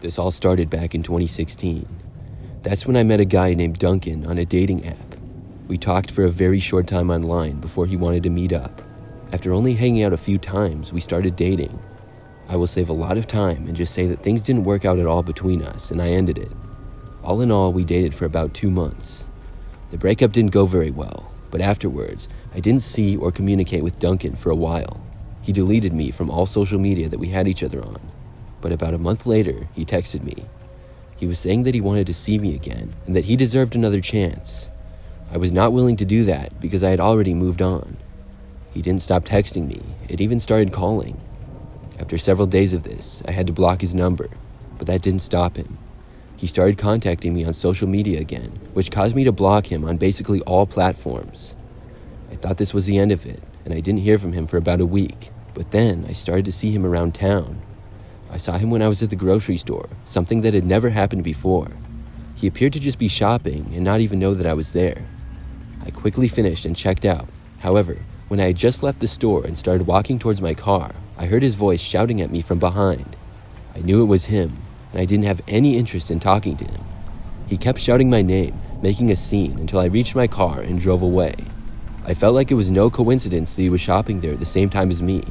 This all started back in 2016. That's when I met a guy named Duncan on a dating app. We talked for a very short time online before he wanted to meet up. After only hanging out a few times, we started dating. I will save a lot of time and just say that things didn't work out at all between us, and I ended it. All in all, we dated for about 2 months. The breakup didn't go very well, but afterwards, I didn't see or communicate with Duncan for a while. He deleted me from all social media that we had each other on. But about a month later, he texted me. He was saying that he wanted to see me again and that he deserved another chance. I was not willing to do that because I had already moved on. He didn't stop texting me. It even started calling. After several days of this, I had to block his number, but that didn't stop him. He started contacting me on social media again, which caused me to block him on basically all platforms. I thought this was the end of it, and I didn't hear from him for about a week. But then I started to see him around town. I saw him when I was at the grocery store, something that had never happened before. He appeared to just be shopping and not even know that I was there. I quickly finished and checked out. However, when I had just left the store and started walking towards my car, I heard his voice shouting at me from behind. I knew it was him, and I didn't have any interest in talking to him. He kept shouting my name, making a scene until I reached my car and drove away. I felt like it was no coincidence that he was shopping there at the same time as me.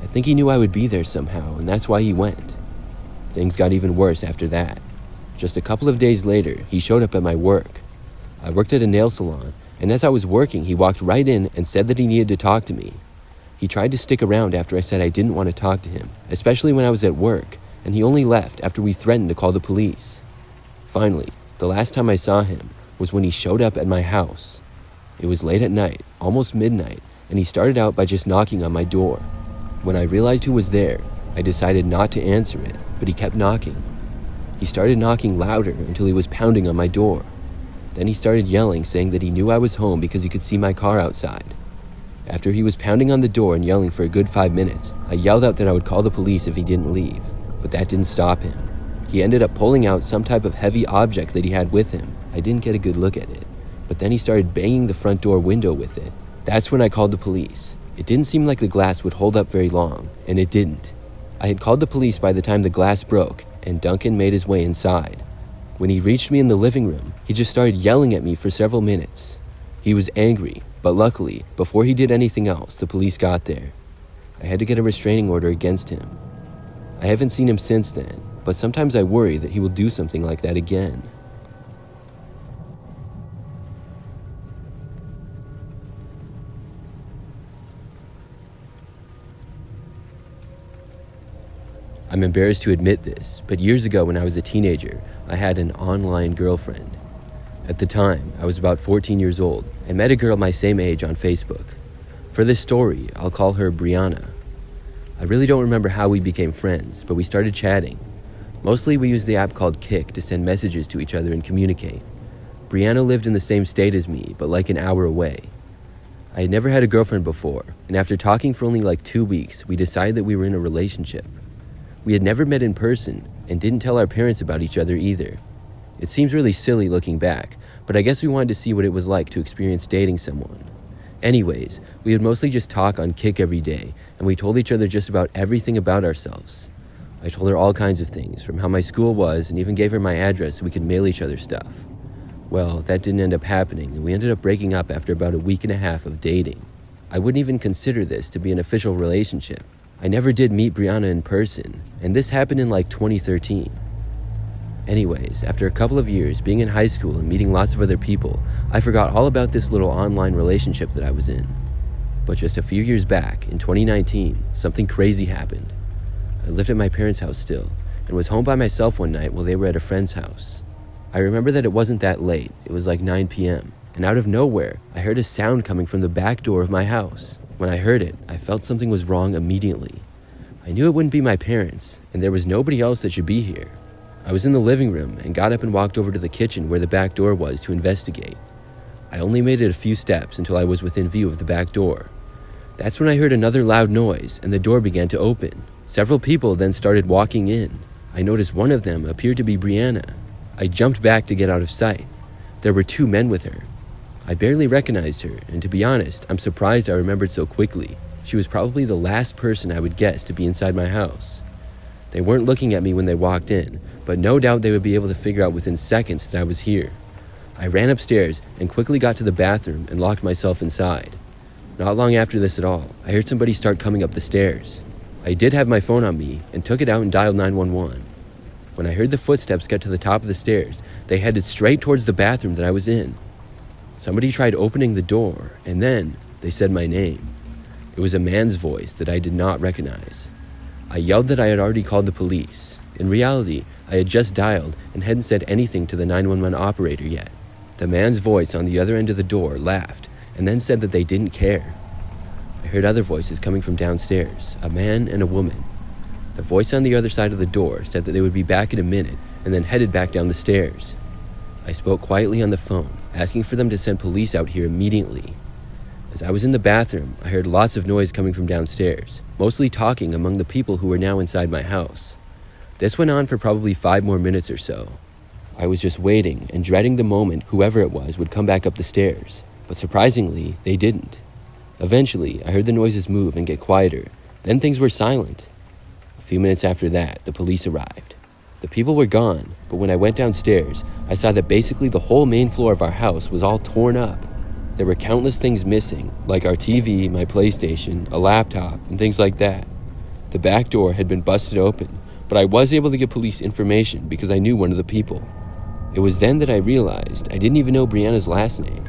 I think he knew I would be there somehow, and that's why he went. Things got even worse after that. Just a couple of days later, he showed up at my work. I worked at a nail salon, and as I was working, he walked right in and said that he needed to talk to me. He tried to stick around after I said I didn't want to talk to him, especially when I was at work, and he only left after we threatened to call the police. Finally, the last time I saw him was when he showed up at my house. It was late at night, almost midnight, and he started out by just knocking on my door. When I realized who was there, I decided not to answer it, but he kept knocking. He started knocking louder until he was pounding on my door. Then he started yelling, saying that he knew I was home because he could see my car outside. After he was pounding on the door and yelling for a good 5 minutes, I yelled out that I would call the police if he didn't leave, but that didn't stop him. He ended up pulling out some type of heavy object that he had with him. I didn't get a good look at it, but then he started banging the front door window with it. That's when I called the police. It didn't seem like the glass would hold up very long, and it didn't. I had called the police by the time the glass broke, and Duncan made his way inside. When he reached me in the living room, he just started yelling at me for several minutes. He was angry, but luckily, before he did anything else, the police got there. I had to get a restraining order against him. I haven't seen him since then, but sometimes I worry that he will do something like that again. I'm embarrassed to admit this, but years ago when I was a teenager, I had an online girlfriend. At the time, I was about 14 years old. I met a girl my same age on Facebook. For this story, I'll call her Brianna. I really don't remember how we became friends, but we started chatting. Mostly we used the app called Kik to send messages to each other and communicate. Brianna lived in the same state as me, but like an hour away. I had never had a girlfriend before, and after talking for only like 2 weeks, we decided that we were in a relationship. We had never met in person and didn't tell our parents about each other either. It seems really silly looking back, but I guess we wanted to see what it was like to experience dating someone. Anyways, we would mostly just talk on Kik every day, and we told each other just about everything about ourselves. I told her all kinds of things, from how my school was, and even gave her my address so we could mail each other stuff. Well, that didn't end up happening, and we ended up breaking up after about a week and a half of dating. I wouldn't even consider this to be an official relationship. I never did meet Brianna in person, and this happened in like 2013. Anyways, after a couple of years being in high school and meeting lots of other people, I forgot all about this little online relationship that I was in. But just a few years back, in 2019, something crazy happened. I lived at my parents' house still, and was home by myself one night while they were at a friend's house. I remember that it wasn't that late, it was like 9 p.m., and out of nowhere, I heard a sound coming from the back door of my house. When I heard it, I felt something was wrong immediately. I knew it wouldn't be my parents, and there was nobody else that should be here. I was in the living room and got up and walked over to the kitchen where the back door was to investigate. I only made it a few steps until I was within view of the back door. That's when I heard another loud noise and the door began to open. Several people then started walking in. I noticed one of them appeared to be Brianna. I jumped back to get out of sight. There were 2 men with her. I barely recognized her, and to be honest, I'm surprised I remembered so quickly. She was probably the last person I would guess to be inside my house. They weren't looking at me when they walked in, but no doubt they would be able to figure out within seconds that I was here. I ran upstairs and quickly got to the bathroom and locked myself inside. Not long after this at all, I heard somebody start coming up the stairs. I did have my phone on me and took it out and dialed 911. When I heard the footsteps get to the top of the stairs, they headed straight towards the bathroom that I was in. Somebody tried opening the door, and then they said my name. It was a man's voice that I did not recognize. I yelled that I had already called the police. In reality, I had just dialed and hadn't said anything to the 911 operator yet. The man's voice on the other end of the door laughed and then said that they didn't care. I heard other voices coming from downstairs, a man and a woman. The voice on the other side of the door said that they would be back in a minute and then headed back down the stairs. I spoke quietly on the phone, asking for them to send police out here immediately. As I was in the bathroom, I heard lots of noise coming from downstairs, mostly talking among the people who were now inside my house. This went on for probably 5 more minutes or so. I was just waiting and dreading the moment whoever it was would come back up the stairs, but surprisingly, they didn't. Eventually, I heard the noises move and get quieter, then things were silent. A few minutes after that, the police arrived. The people were gone, but when I went downstairs, I saw that basically the whole main floor of our house was all torn up. There were countless things missing, like our TV, my PlayStation, a laptop, and things like that. The back door had been busted open, but I was able to get police information because I knew one of the people. It was then that I realized I didn't even know Brianna's last name.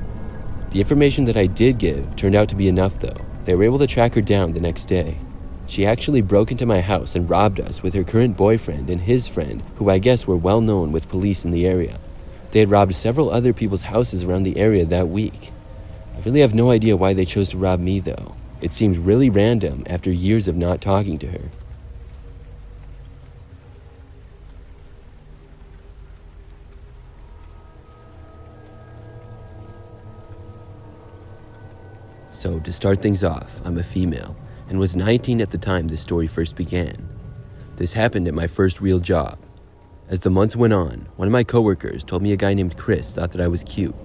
The information that I did give turned out to be enough though. They were able to track her down the next day. She actually broke into my house and robbed us with her current boyfriend and his friend, who I guess were well known with police in the area. They had robbed several other people's houses around the area that week. I really have no idea why they chose to rob me though. It seems really random after years of not talking to her. So to start things off, I'm a female and was 19 at the time this story first began. This happened at my first real job. As the months went on, one of my coworkers told me a guy named Chris thought that I was cute.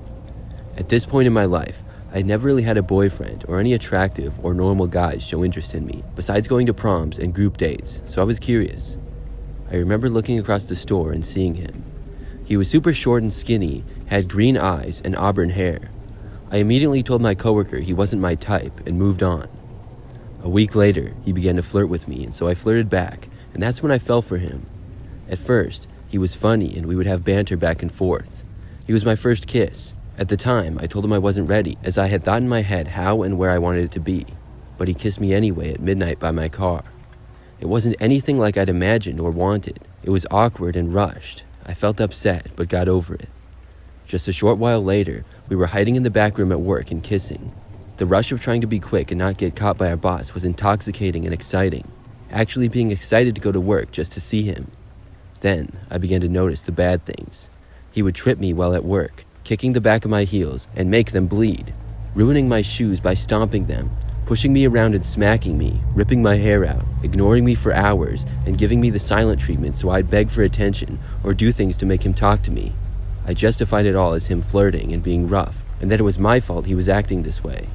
At this point in my life, I had never really had a boyfriend or any attractive or normal guys show interest in me, besides going to proms and group dates, so I was curious. I remember looking across the store and seeing him. He was super short and skinny, had green eyes and auburn hair. I immediately told my coworker he wasn't my type and moved on. A week later, he began to flirt with me, and so I flirted back, and that's when I fell for him. At first, he was funny and we would have banter back and forth. He was my first kiss. At the time, I told him I wasn't ready, as I had thought in my head how and where I wanted it to be, but he kissed me anyway at midnight by my car. It wasn't anything like I'd imagined or wanted. It was awkward and rushed. I felt upset, but got over it. Just a short while later, we were hiding in the back room at work and kissing. The rush of trying to be quick and not get caught by our boss was intoxicating and exciting, actually being excited to go to work just to see him. Then, I began to notice the bad things. He would trip me while at work, kicking the back of my heels and make them bleed, ruining my shoes by stomping them, pushing me around and smacking me, ripping my hair out, ignoring me for hours, and giving me the silent treatment so I'd beg for attention or do things to make him talk to me. I justified it all as him flirting and being rough, and that it was my fault he was acting this way.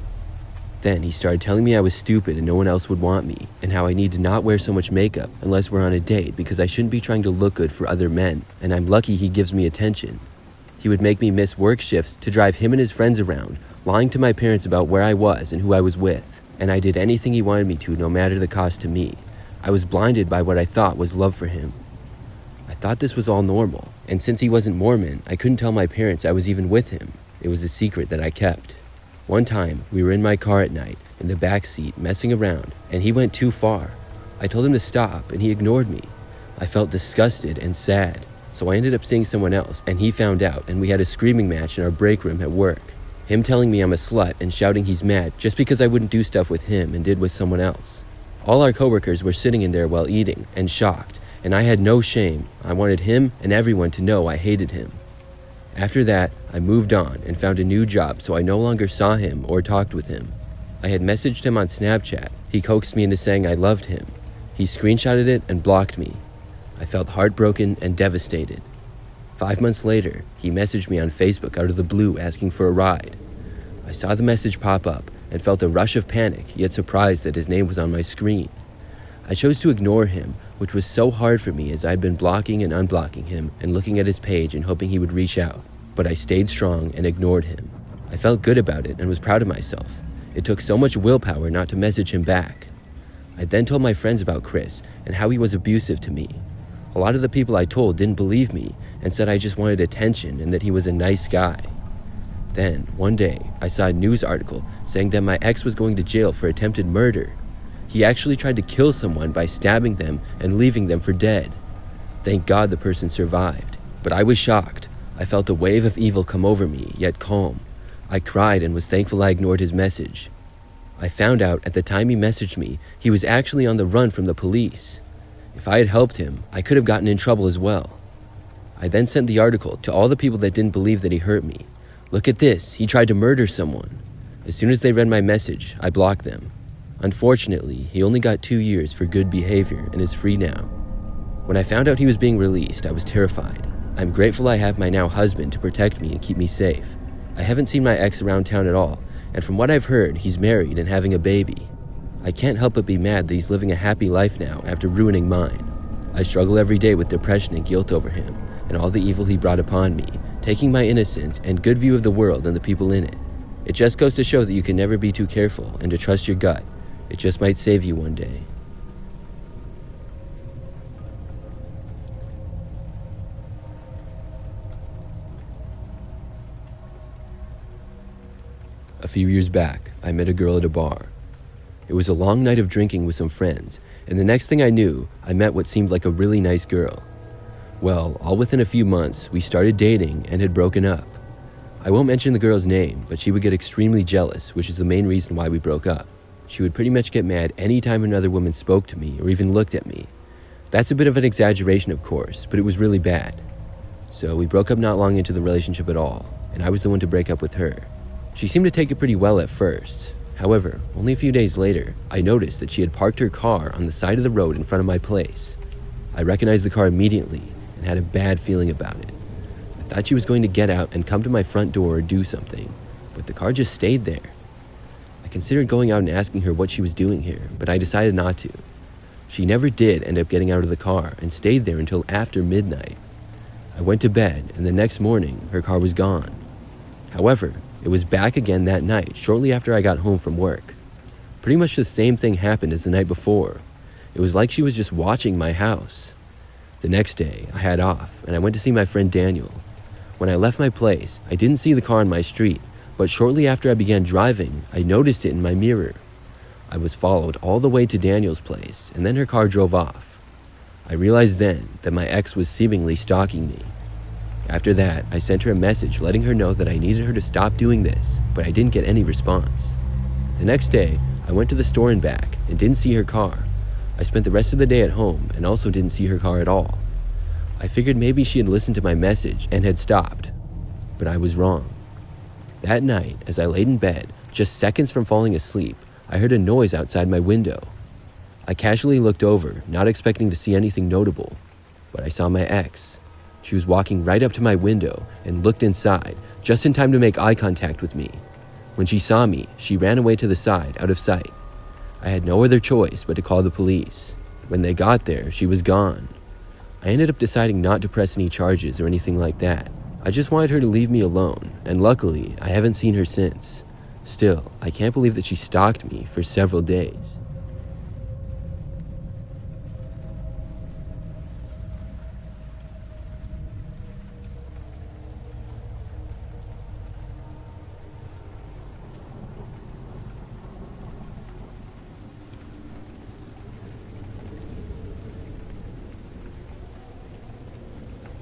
Then he started telling me I was stupid and no one else would want me, and how I need to not wear so much makeup unless we're on a date because I shouldn't be trying to look good for other men, and I'm lucky he gives me attention. He would make me miss work shifts to drive him and his friends around, lying to my parents about where I was and who I was with, and I did anything he wanted me to, no matter the cost to me. I was blinded by what I thought was love for him. I thought this was all normal, and since he wasn't Mormon, I couldn't tell my parents I was even with him. It was a secret that I kept. One time, we were in my car at night, in the back seat, messing around, and he went too far. I told him to stop, and he ignored me. I felt disgusted and sad, so I ended up seeing someone else, and he found out, and we had a screaming match in our break room at work. Him telling me I'm a slut and shouting he's mad just because I wouldn't do stuff with him and did with someone else. All our coworkers were sitting in there while eating, and shocked, and I had no shame. I wanted him and everyone to know I hated him. After that, I moved on and found a new job, so I no longer saw him or talked with him. I had messaged him on Snapchat. He coaxed me into saying I loved him. He screenshotted it and blocked me. I felt heartbroken and devastated. 5 months later, he messaged me on Facebook out of the blue asking for a ride. I saw the message pop up and felt a rush of panic, yet surprised that his name was on my screen. I chose to ignore him, which was so hard for me as I'd been blocking and unblocking him and looking at his page and hoping he would reach out. But I stayed strong and ignored him. I felt good about it and was proud of myself. It took so much willpower not to message him back. I then told my friends about Chris and how he was abusive to me. A lot of the people I told didn't believe me and said I just wanted attention and that he was a nice guy. Then, one day, I saw a news article saying that my ex was going to jail for attempted murder. He actually tried to kill someone by stabbing them and leaving them for dead. Thank God the person survived. But I was shocked. I felt a wave of evil come over me, yet calm. I cried and was thankful I ignored his message. I found out at the time he messaged me, he was actually on the run from the police. If I had helped him, I could have gotten in trouble as well. I then sent the article to all the people that didn't believe that he hurt me. Look at this, he tried to murder someone. As soon as they read my message, I blocked them. Unfortunately, he only got 2 years for good behavior and is free now. When I found out he was being released, I was terrified. I'm grateful I have my now husband to protect me and keep me safe. I haven't seen my ex around town at all, and from what I've heard, he's married and having a baby. I can't help but be mad that he's living a happy life now after ruining mine. I struggle every day with depression and guilt over him, and all the evil he brought upon me, taking my innocence and good view of the world and the people in it. It just goes to show that you can never be too careful and to trust your gut. It just might save you one day. A few years back, I met a girl at a bar. It was a long night of drinking with some friends, and the next thing I knew, I met what seemed like a really nice girl. Well, all within a few months, we started dating and had broken up. I won't mention the girl's name, but she would get extremely jealous, which is the main reason why we broke up. She would pretty much get mad anytime another woman spoke to me or even looked at me. That's a bit of an exaggeration, of course, but it was really bad. So we broke up not long into the relationship at all, and I was the one to break up with her. She seemed to take it pretty well at first. However, only a few days later, I noticed that she had parked her car on the side of the road in front of my place. I recognized the car immediately and had a bad feeling about it. I thought she was going to get out and come to my front door or do something, but the car just stayed there. I considered going out and asking her what she was doing here, but I decided not to. She never did end up getting out of the car and stayed there until after midnight. I went to bed, and the next morning, her car was gone. However, it was back again that night, shortly after I got home from work. Pretty much the same thing happened as the night before. It was like she was just watching my house. The next day, I had off, and I went to see my friend Daniel. When I left my place, I didn't see the car on my street, but shortly after I began driving, I noticed it in my mirror. I was followed all the way to Daniel's place, and then her car drove off. I realized then that my ex was seemingly stalking me. After that, I sent her a message letting her know that I needed her to stop doing this, but I didn't get any response. The next day, I went to the store and back and didn't see her car. I spent the rest of the day at home and also didn't see her car at all. I figured maybe she had listened to my message and had stopped, but I was wrong. That night, as I laid in bed, just seconds from falling asleep, I heard a noise outside my window. I casually looked over, not expecting to see anything notable, but I saw my ex. She was walking right up to my window and looked inside, just in time to make eye contact with me. When she saw me, she ran away to the side, out of sight. I had no other choice but to call the police. When they got there, she was gone. I ended up deciding not to press any charges or anything like that. I just wanted her to leave me alone, and luckily, I haven't seen her since. Still, I can't believe that she stalked me for several days.